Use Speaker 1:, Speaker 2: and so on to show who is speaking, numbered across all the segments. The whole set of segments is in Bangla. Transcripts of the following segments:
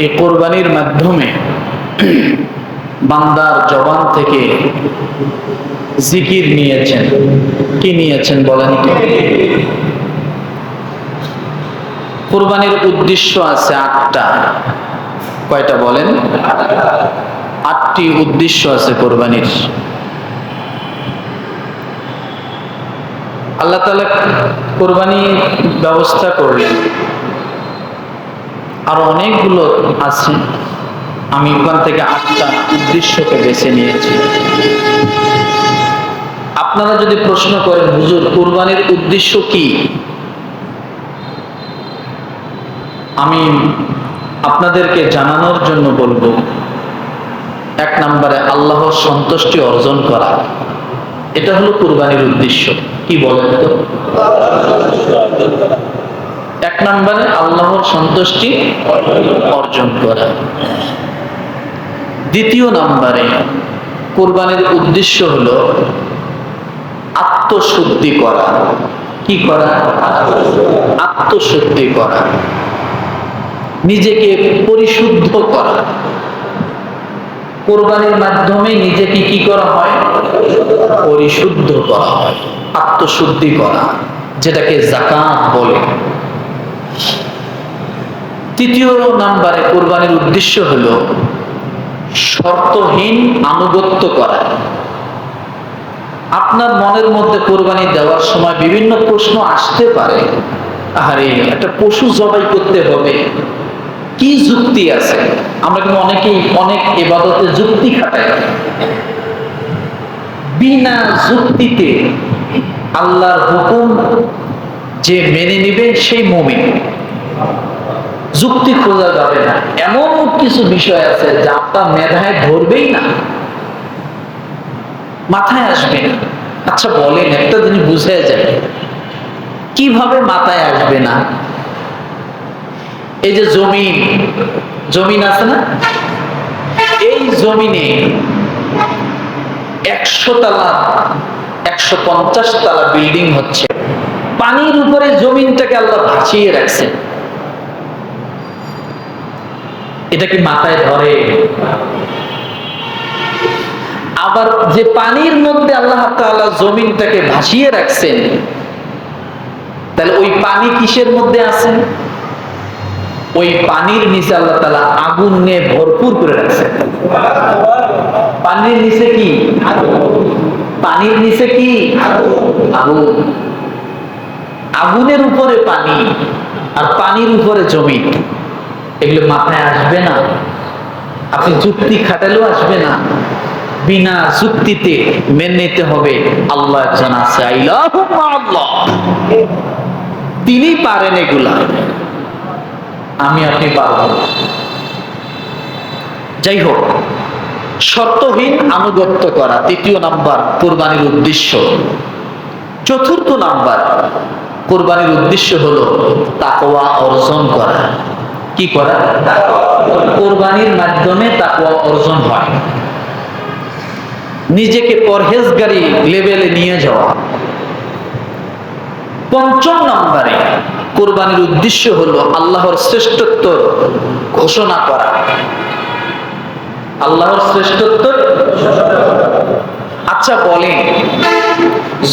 Speaker 1: এই কোরবানির মাধ্যমে বান্দার জবান থেকে জিকির নিয়েছেন। কি নিয়েছেন বলেন তো? কোরবানির উদ্দেশ্য আছে 8টা। কয়টা বলেন? 8টি উদ্দেশ্য আছে কোরবানির। আল্লাহ তাআলা কোরবানি ব্যবস্থা করলেন, আরো অনেকগুলো আছে, আমি ওখান থেকে 8টা উদ্দেশ্যকে বেছে নিয়েছি। আপনারা যদি প্রশ্ন করেন হুজুর কোরবানির উদ্দেশ্য কি, আমি আপনাদেরকে জানানোর জন্য বলবো, 1 নম্বরে আল্লাহর সন্তুষ্টি অর্জন করা। এটা হলো কুরবানির উদ্দেশ্য। কি বলেন তো? 1 নম্বরে আল্লাহর সন্তুষ্টি অর্জন করা। 2য় নম্বরে কুরবানির উদ্দেশ্য হলো আত্মশুদ্ধি করা। কি করা? আত্মশুদ্ধি করা, নিজেকে পরিশুদ্ধ করা। কোরবানির মাধ্যমে নিজেকে কি করা হয়? পরিশুদ্ধ করা হয়, আত্মশুদ্ধি করা, যেটাকে যাকাত বলে। 3য় নম্বরে কোরবানির উদ্দেশ্য হলো শর্তহীন আনুগত্য করা। আপনার মনের মধ্যে কোরবানি দেওয়ার সময় বিভিন্ন প্রশ্ন আসতে পারে, আরে একটা পশু জবাই করতে হবে, কি যুক্তি আছে? আমরা কিন্তু অনেকেই অনেক ইবাদতে যুক্তি খাটাই। বিনা যুক্তিতে আল্লাহর হুকুম যে মেনে নিবে সেই মুমিন। যুক্তি খোঁজা যাবে না, এমন কিছু বিষয় আছে যা আপনার মেধায় ধরবেই না, মাথায় আসবে না। আচ্ছা বলেন, একটা জিনিস বুঝে যায়, কিভাবে মাথায় আসবে না? এই যে জমিন আছে না, এই জমিনে 100 তালা 150 তালা বিল্ডিং হচ্ছে, পানির উপরে জমিনটাকে আল্লাহ ভাসিয়ে রাখছেন। এটা কি মাথায় ধরে? আবার যে পানির মধ্যে আল্লাহ তাআলা জমিনটাকে ভাসিয়ে রাখছেন, তাহলে ওই পানি কিসের মধ্যে আছে? ওই পানির নিচে আল্লাহ তাআলা আগুন নিয়ে ভরপুর করে রাখছেন। পানির নিচে কি? পানির নিচে কি? আগুন। আগুনের উপরে পানি আর পানির উপরে জমিন। এগুলো মাথায় আসবে না, আপনি যুক্তি খাটালেও আসবে না। বিনা যুক্তিতে মেনে নিতে হবে আল্লাহ একজন আছে, আল্লাহ তিনি পারেন এগুলা, আমি আপনি পারব না। যাই হোক, শর্তহীন আনুগত্য করা 3য় নাম্বার কোরবানির উদ্দেশ্য। 4র্থ নাম্বার কোরবানির উদ্দেশ্য হলো তাকওয়া অর্জন করা। কি করা? কোরবানির মাধ্যমে তাকওয়া অর্জন হয়, নিজেকে পরহেজগারি লেভেলে নিয়ে যাওয়া। 5ম নম্বরে কোরবানির উদ্দেশ্য হলো আল্লাহর শ্রেষ্ঠত্ব ঘোষণা করা। আল্লাহর শ্রেষ্ঠত্ব। আচ্ছা বলেন,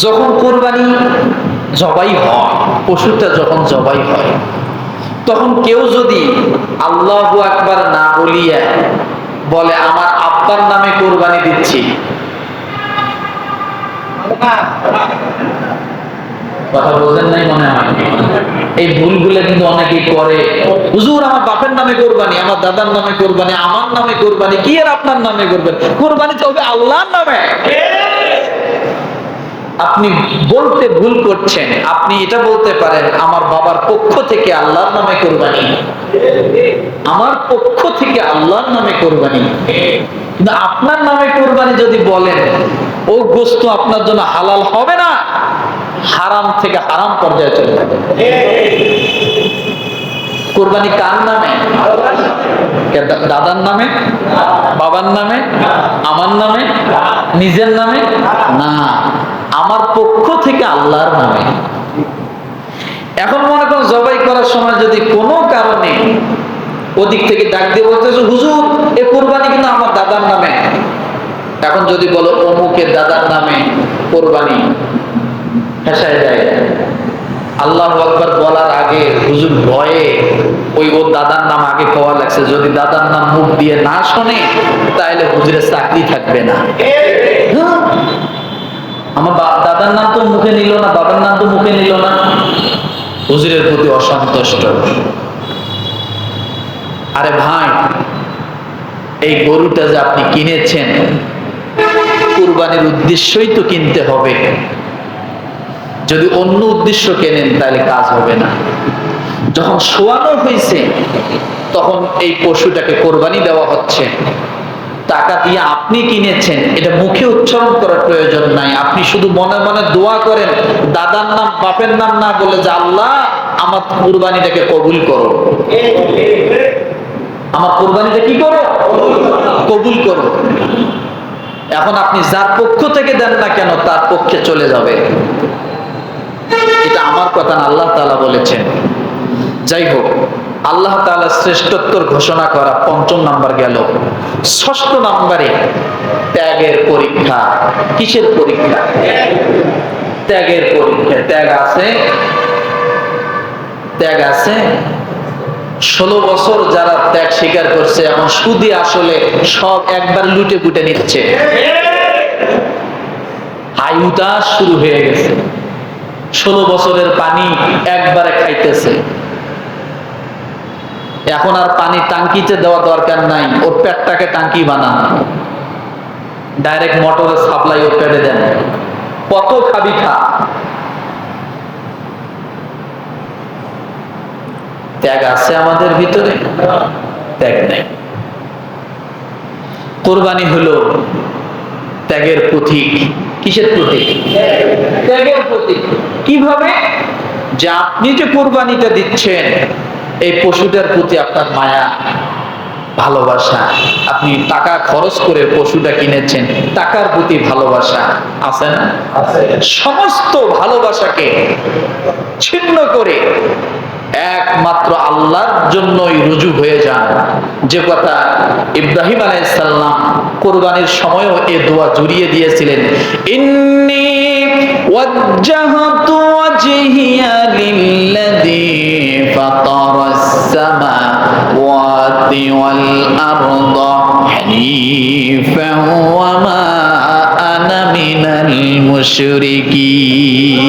Speaker 1: যখন কোরবানি জবাই হয়, পশুটা যখন জবাই হয়, তখন কেউ যদি আল্লাহু আকবার না বলিয়া বলে আমার আব্বার নামে কোরবানি দিচ্ছি, কথা বলছেন নাই মনে হয়। এই ভুলগুলো কিন্তু অনেকেই করে, হুজুর আমার বাপের নামে কোরবানি, আমার দাদার নামে কোরবানি, আমার নামে কোরবানি। কি আর আপনার নামে করবেন? কোরবানি তো হবে আল্লাহর নামে। আপনি বলতে ভুল করছেন। আপনি এটা বলতে পারেন আমার বাবার পক্ষ থেকে আল্লাহর নামে কোরবানি, আমার পক্ষ থেকে আল্লাহর নামে কোরবানি। কিন্তু আপনার নামে কোরবানি যদি বলেন, ও গোশত আপনার জন্য হালাল হবে না, হারাম থেকে হারাম পর্যায়ে চলে যাবে। কোরবানি কার নামে? দাদার নামে, বাবার নামে, আমার নামে, নিজের নামে না, আমার পক্ষ থেকে আল্লাহর নামে। এখন মনে করুন জবাই করার সময় যদি কোনো কারণে ওদিক থেকে ডাক দিয়ে বলতেছে, হুজুর এই কোরবানি কিন্তু আমার দাদার নামে। এখন যদি বলো অমুকের দাদার নামে কোরবানি, হেসায় যায়। আল্লাহু আকবার বলার আগে হুজুর ভয়ে ওর দাদার নাম আগে কওয়া লাগছে। যদি দাদার নাম মুখ দিয়ে না শোনে তাহলে হুজুরের চাকরি থাকবে না। আমার দাদার নাম তো মুখে নিল না, বাবার নাম তো মুখে নিল না, হুজুরের প্রতি অসন্তুষ্ট। আরে ভাই, এই গরুটা যে আপনি কিনেছেন কুরবানির উদ্দেশ্যই তো কিনতে হবে। যদি অন্য উদ্দেশ্য কেনেন তাহলে কাজ হবে না। যখন শোয়ানো হয়েছে তখন এই পশুটাকে কোরবানি দেওয়া হচ্ছে। টাকা দিয়ে আপনি কিনেছেন, এটা মুখে উচ্চারণ করার প্রয়োজন নাই। আপনি শুধু মনে মনে দোয়া করেন, দাদার নাম বাপের নাম না বলে, যে আল্লাহ আমার কুরবানিটাকে কবুল করো, আমার কুরবানিটা কি করো, কবুল করো। এখন আপনি যার পক্ষ থেকে দেন না কেন তার পক্ষে চলে যাবে। এটা আমার কথা না, আল্লাহ তাআলা বলেছেন। যাই হোক, আল্লাহ তাআলা শ্রেষ্ঠত্বর ঘোষণা করা ৫ম নাম্বার গেল। ৬ষ্ঠ নাম্বারে ত্যাগের পরীক্ষা। কিসের পরীক্ষা? ত্যাগের পরীক্ষা। ত্যাগ আছে, ত্যাগ আছে। ১৬ বছর যারা ত্যাগ স্বীকার করছে, এখন সুদে আসলে সব একবার লুটে পুটে নিচ্ছে। হাইউতাস শুরু হয়ে গেছে। ১৬ বছরের পানি একবারে খাইতেছে। এখন আর পানি টাঙ্কিতে দেওয়া দরকার নাই, ওর পেটটাকে টাঙ্কি বানান, ডাইরেক্ট মোটরের সাপ্লাই ওর পেটে দেন। কত খাবি খা। ত্যাগ আছে আমাদের ভিতরে? ত্যাগ নেই। কোরবানি হলো ত্যাগের প্রতীক। কিসের প্রতীক? ত্যাগের প্রতীক। কিভাবে? যে আপনি যে কোরবানিটা দিচ্ছেন, এই পশুটার প্রতি আপনার মায়া, ভালোবাসা। আপনি টাকা খরচ করে পশুটা কিনেছেন, টাকার প্রতি ভালোবাসা আছে না? সমস্ত ভালোবাসাকে ছিন্ন করে একমাত্র আল্লাহর জন্যই রুজু হয়ে যান। যে কথা ইব্রাহিম আলাইহিস সালাম কুরবানির সময়ও এই দোয়া জুড়িয়ে দিয়েছিলেন, ইন্নী ওয়াজ্জাহতু ওয়াজহিয়া লিল্লাযী ফাতারাস সামাওয়াতি ওয়াল আরদা হানিফান ওয়া মা আনা মিনাল মুশরিকিন।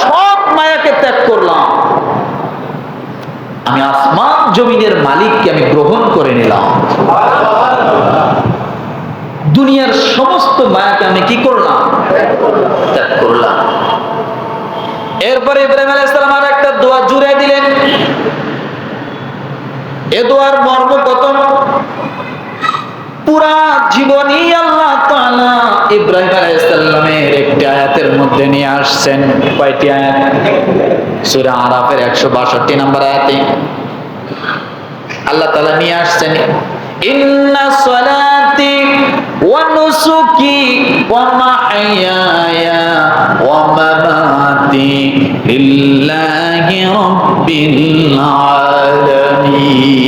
Speaker 1: সব মায়াকে ত্যাগ করলাম, আমি আসমান জমিনের মালিককে আমি গ্রহণ করে নিলাম। দুনিয়ার সমস্ত মায়াকে আমি কি করলাম? ত্যাগ করলাম। এরপরে ইব্রাহিম আলাইহিস সালাম আর একটা দোয়া জুড়ে দিলেন। এ দোয়ার মর্ম কত? পুরা জীবনই আল্লাহ তাআলা ইব্রাহিম আলাইহিস সালামের একটি আয়াতের মধ্যে নিয়ে আসছেন। কয়টি আয়াত? সূরা আরাফের ১৬২ নম্বর আয়াতে আল্লাহ তাআলা নিয়ে আসছেন, ইন্না সলাতি ওয়া নুসুকি ওয়া মাহইয়ায়া ওয়া মামাতি লিল্লাহি রাব্বিল আলামিন।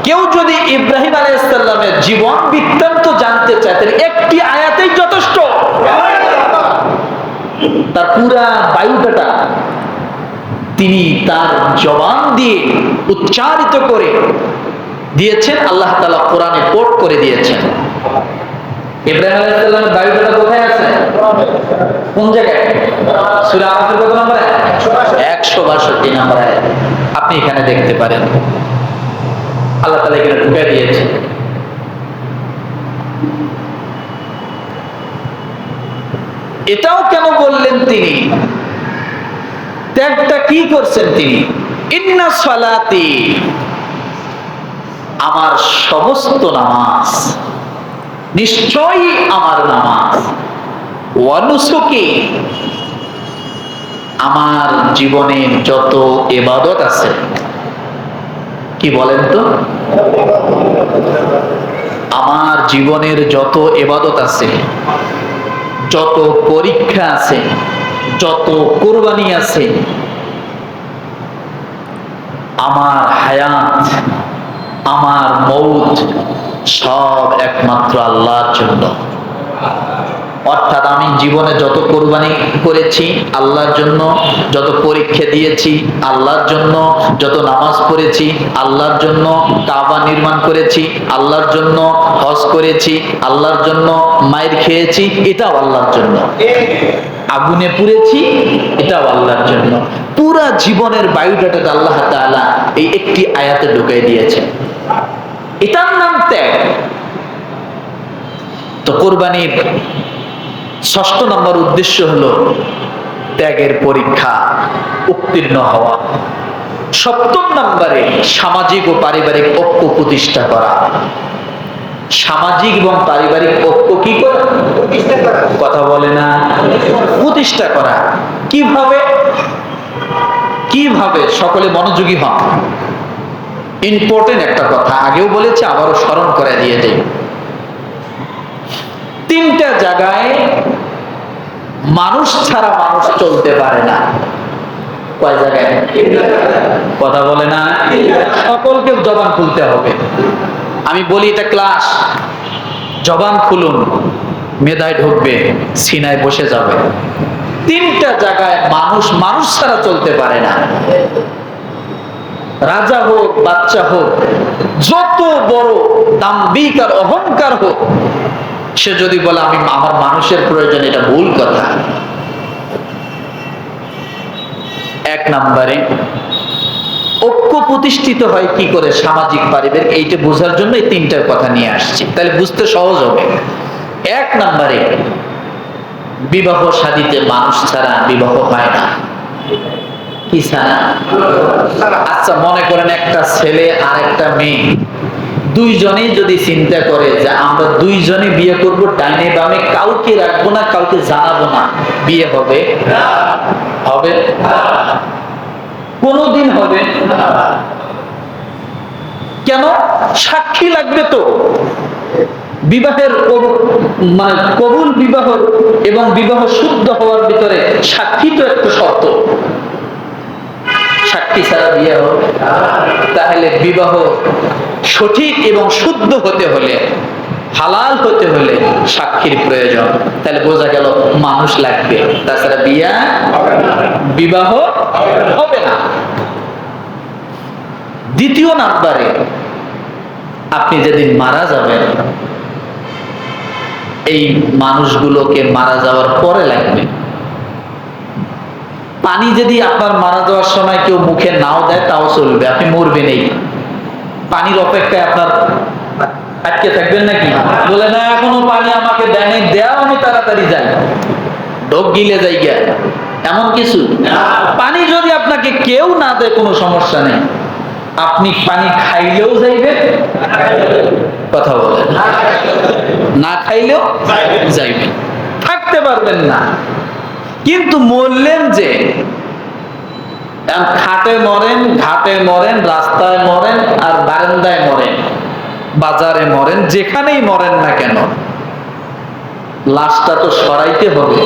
Speaker 1: কেউ যদি ইব্রাহিম আলাইহিস সালামের জীবন বৃত্তান্ত জানতে চায় তাহলে একটি আয়াতেই যথেষ্ট। তার পুরা বায়ুটা তিনি তার জবান দিয়ে উচ্চারিত করে দিয়েছেন। আল্লাহ তাআলা কোরআনে কোট করে দিয়েছেন। ইব্রাহিম আলাইহিস সালামের বায়ুটা কোথায় আছে? কোন জায়গায়? সূরা আরাফের কত নম্বর আয়াত? ১৬২ নম্বর আয়াত। আপনি এখানে দেখতে পারেন, আল্লাহ তাআলা এখানে ঢুকে দিয়েছেন। এটাও কেন বললেন তিনি? ত্যাগটা কি করছেন তিনি? ইন্না সালাতি, আমার সমস্ত নামাজ, নিশ্চয়ই আমার নামাজ, ওয়া নুসুকি, আমার জীবনের যত ইবাদত আছে। কি বলেন তো? আমার জীবনের যত ইবাদত আছে, যত পরীক্ষা আছে, যত কুরবানি আছে, আমার হায়াত, আমার মৌত সব একমাত্র আল্লাহর জন্য। অর্থাৎ আমি জীবনে যত কোরবানি করেছি আল্লাহর জন্য, যত পরীক্ষা দিয়েছি আল্লাহর জন্য, যত নামাজ পড়েছি আল্লাহর জন্য, কাবা নির্মাণ করেছি আল্লাহর জন্য, হজ করেছি আল্লাহর জন্য, মায়ের খেয়েছি এটাও আল্লাহর জন্য, আগুনে পুড়েছি এটাও আল্লাহর জন্য। পুরা জীবনের বায়োডাটাতে আল্লাহ তাআলা এই একটি আয়াতে ঢুকাই দিয়েছে, এটার নাম ত্যাগ। তো কোরবানির ৬ষ্ঠ নম্বর উদ্দেশ্য হলো ত্যাগের পরীক্ষা উত্তীর্ণ হওয়া। ৭ম নম্বরে সামাজিক ও পারিবারিক ঐক্য প্রতিষ্ঠা করা। সামাজিক এবং পারিবারিক ঐক্য কি করা? কথা বলে না, প্রতিষ্ঠা করা। কিভাবে? কিভাবে? সকলে মনোযোগী হন, ইম্পর্টেন্ট একটা কথা, আগেও বলেছি আবারও স্মরণ করে দিয়ে দেই। 3টা জায়গায় মানুষ ছাড়া মানুষ চলতে পারে না। কয় জায়গায়? কথা বলে না, সকলকে জবান খুলতে হবে। আমি বলি এটা ক্লাস, জবান খুলুন, মেধায় ঢুকবে, সিনায় বসে যাবে। 3টা জায়গায় মানুষ মানুষ ছাড়া চলতে পারে না। রাজা হোক, বাচ্চা হোক, যত বড় দাম্ভিক আর অহংকার হোক, সে যদি বলে আমি আমার মানুষের প্রয়োজন, এটা ভুল কথা। 1 নম্বরে ঐক্য প্রতিষ্ঠিত হয় কি করে সামাজিক পারিবারিক, এইটা বোঝার জন্য এই 3টার কথা নিয়ে আসছি, তাহলে বুঝতে সহজ হবে। 1 নম্বরে বিবাহ শাদীতে মানুষ ছাড়া বিবাহ হয় না। কি ছাড়া? আচ্ছা মনে করেন একটা ছেলে আর একটা মেয়ে, দুইজনেই যদি চিন্তা করে যে আমরা দুইজনে বিয়ে করব, ডাইনে বামে কাউকে রাখবো না, কাউকে জানাবো না, বিয়ে হবে? হবে? কোনদিন হবে? কেন? সাক্ষী লাগবে তো। বিবাহের মানে কবুল বিবাহ এবং বিবাহ শুদ্ধ হওয়ার ভিতরে সাক্ষী তো একটা শর্ত। সাক্ষী ছাড়া বিয়ে হবে? তাহলে বিবাহ সঠিক এবং শুদ্ধ হতে হলে, হালাল হতে হলে সাক্ষীর প্রয়োজন। তাহলে বোঝা গেল মানুষ লাগবে, তাছাড়া বিবাহ হবে না। 2 নম্বরে আপনি যেদিন মারা যাবেন, এই মানুষগুলোকে মারা যাওয়ার পরে লাগবে। পানি যদি আপনার মারা যাওয়ার সময় কেউ মুখে নাও দেয় তাও চলবে, আপনি মরবেন। এই পানির অপেক্ষায় আপনার আটকে থাকবেন নাকি? বলে না এখনো পানি আমাকে দেয়নি, দেও, আমি তাড়াতাড়ি যাই, ঢোক গিলে যাই গিয়া, এমন কিছু। পানি যদি আপনাকে কেউ না দেয় কোনো সমস্যা নেই, আপনি পানি খাইলেও যাইবেন, কথা বলে না খাইলেও যাইবেন, থাকতে পারবেন না। কিন্তু মরলেন যে, খাটে মরেন, ঘাটে মরেন, রাস্তায় মরেন, আর বারান্দায় মরেন, বাজারে মরেন, যেখানেই মরেন না কেন, লাশটা তো সরাইতে হবে,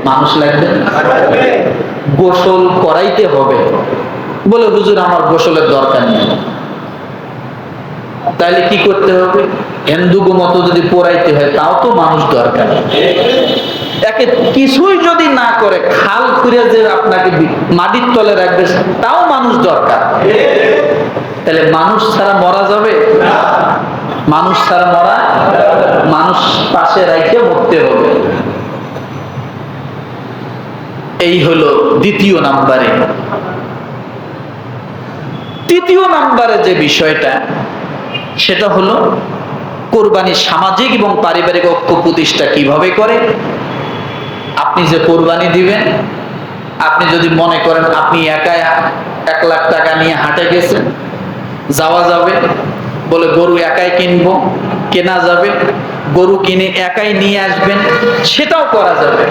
Speaker 1: মানুষ লাগবে, গোসল করাইতে হবে। বলে হুজুর আমার গোসলের দরকার নেই, তাহলে কি করতে হবে? হিন্দু মতো যদি পোড়াইতে হয় তাও তো মানুষ দরকার। একে কিছুই যদি না করে খাল খুঁড়ে যে আপনাকে মাটির তলে রাখবে তাও মানুষ দরকার। তাহলে মানুষ ছাড়া মরা যাবে? মানুষ ছাড়া মরা, মানুষ পাশে রাখে মরতে হবে। এই হলো 2 নম্বরে। 3 নম্বরে যে বিষয়টা, সেটা হলো কোরবানির সামাজিক এবং পারিবারিক ঐক্য প্রতিষ্ঠা কিভাবে করে। আপনি যে কোরবানি দিবেন, আপনি যদি মনে করেন আপনি একাই 1 লাখ টাকা নিয়ে হাটে গেছেন, যাওয়া যাবে, বলে গরু একাই কিনবো, কেনা যাবে, গরু কিনে একাই নিয়ে আসবেন, সেটাও করা যাবে।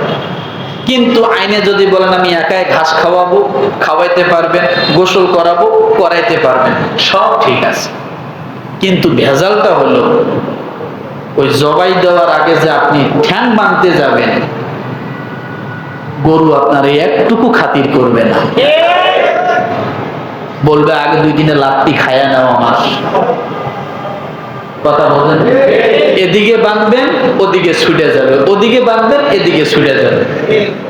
Speaker 1: কিন্তু আইনে যদি বলেন আমি একাই ঘাস খাওয়াবো, খাওয়াইতে পারবেন, গোসল করাবো, করাইতে পারবেন, সব ঠিক আছে। কিন্তু ভেজালটা হলো ওই জবাই দেওয়ার আগে যে আপনি ঠ্যাং বাঁধতে যাবেন, গরু আপনার একটুকু খাতির করবে না। বলবে আগে 2 দিনে লাত্তি খায়া নেওয়া মাস। কথা বলেন, এদিকে বাঁধবেন ওদিকে ছুটে যাবে, ওদিকে বাঁধবেন এদিকে ছুটে যাবে।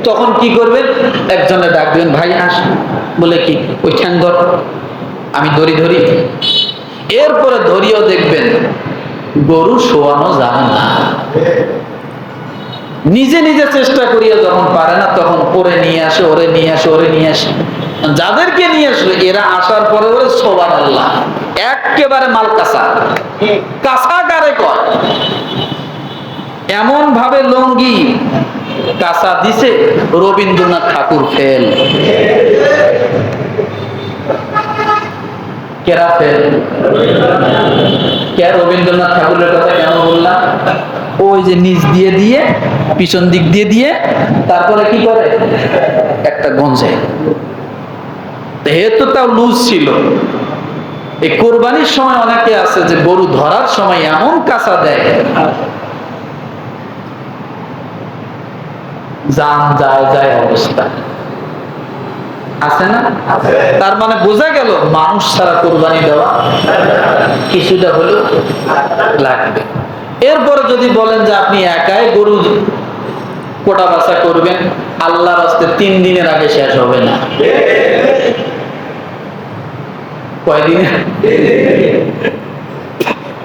Speaker 1: তখন কি করবেন? একজনে ডাক দিবেন, ভাই আস। বলে কি? ওই ঠ্যাং ধর, আমি ধরি। এরপরে ধরিও দেখবেন গরু শোয়ানো যায় না। নিজে নিজে চেষ্টা করিয়া যখন পারে না, তখন ওরে নিয়ে আসে। যাদেরকে নিয়ে আসলো এরা আসার পরে বলে সুবহানাল্লাহ, একেবারে মাল কাঁচা কারে কয়, এমন ভাবে লঙ্গি কাঁচা দিছে রবীন্দ্রনাথ ঠাকুর ফেল। কেরা ফেল? কে? রবীন্দ্রনাথ ঠাকুরের কথা কেন বললাম? ওই যে নিচ দিয়ে দিয়ে পিছন দিক দিয়ে তারপরে কি করে? একটা গঞ্জে। তো তাও লুজ ছিল। এই কোরবানির সময় অনেকে আছে যে গরু ধরার সময় এমন কাঁচা দেয়, জান যায় অবস্থা আছে না? তার মানে বোঝা গেল মানুষ ছাড়া কোরবানি দেওয়া কিছুটা হলেও লাগবে। এরপরে যদি বলেন যে আপনি একাই গরু কোটা বাছা করবেন, আল্লাহর রাস্তে 3 দিনের আগে শেষ হবে না। কয়দিন?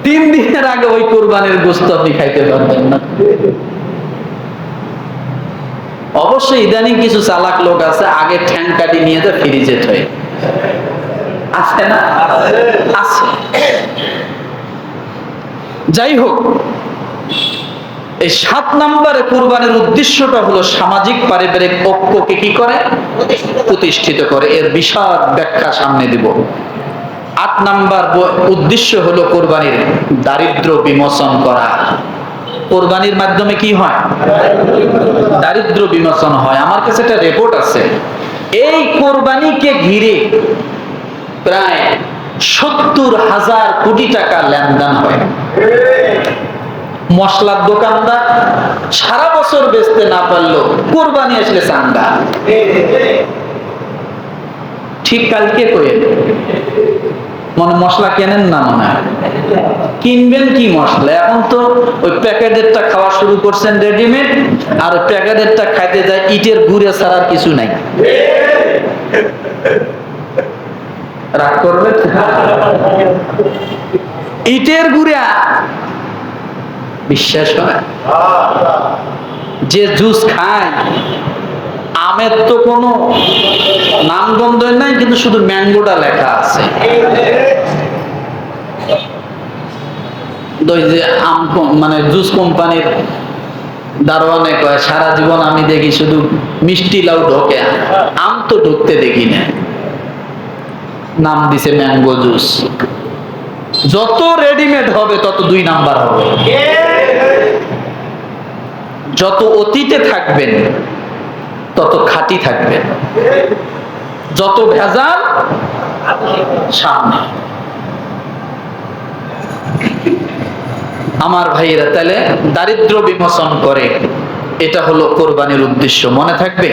Speaker 1: 3 দিনের আগে ওই কোরবানির গোশত আপনি খাইতে পারবেন না। অবশ্যই ইদানিং কিছু চালাক লোক আছে, আগে ঠ্যাং কাটি নিয়ে যায় ফ্রিজে থয়, আছে না? আছে। যাই হোক, এই 7 নম্বরে কোরবানির উদ্দেশ্যটা হলো সামাজিক পারিবারিক ঐক্যকে কি করে? প্রতিষ্ঠিত করে। এর বিশদ ব্যাখ্যা সামনে দিব। 8 নম্বর উদ্দেশ্য হলো কোরবানির দারিদ্র বিমোচন করা। কোরবানির মাধ্যমে কি হয়? দারিদ্র বিমোচন হয়। আমার কাছে একটা রিপোর্ট আছে, এই কোরবানিকে ঘিরে প্রায় 70,000 কোটি টাকা লেনদেন হয়। মশলার দোকানদার সারা বছর বেচতে না পারলেও কোরবানি আসলে চান্দা। ঠিক কালকে কয়ে মনে মশলা কেনেন না, মনে হয় কিনবেন কি মশলা? এখন তো ওই প্যাকেটেরটা খাওয়া শুরু করছেন রেডিমেড, আর প্যাকেটেরটা খাইতে যায় ইটের গুঁড়ে ছাড়া কিছু নাই। রাগ করবে? ইটের গুঁড়া বিশ্বাস হয়? যে জুস খায়, আমের তো কোনো নামগন্ধ নাই, কিন্তু শুধু ম্যাঙ্গোটা লেখা আছে। যে আম মানে জুস কোম্পানির দারোয়ানে কয়, সারা জীবন আমি দেখি শুধু মিষ্টি লাউ ঢোকে, আম তো ঢুকতে দেখি না। নাম দিছে ম্যাঙ্গো জুস। যত রেডিমেড হবে তত 2 নাম্বার হবে। যত অতীতে থাকবেন তত খাঁটি থাকবেন, যত ভেজাল সামনে। আমার ভাইয়েরা, তাহলে দারিদ্র বিমোচন করে, এটা হলো কোরবানির উদ্দেশ্য। মনে থাকবে?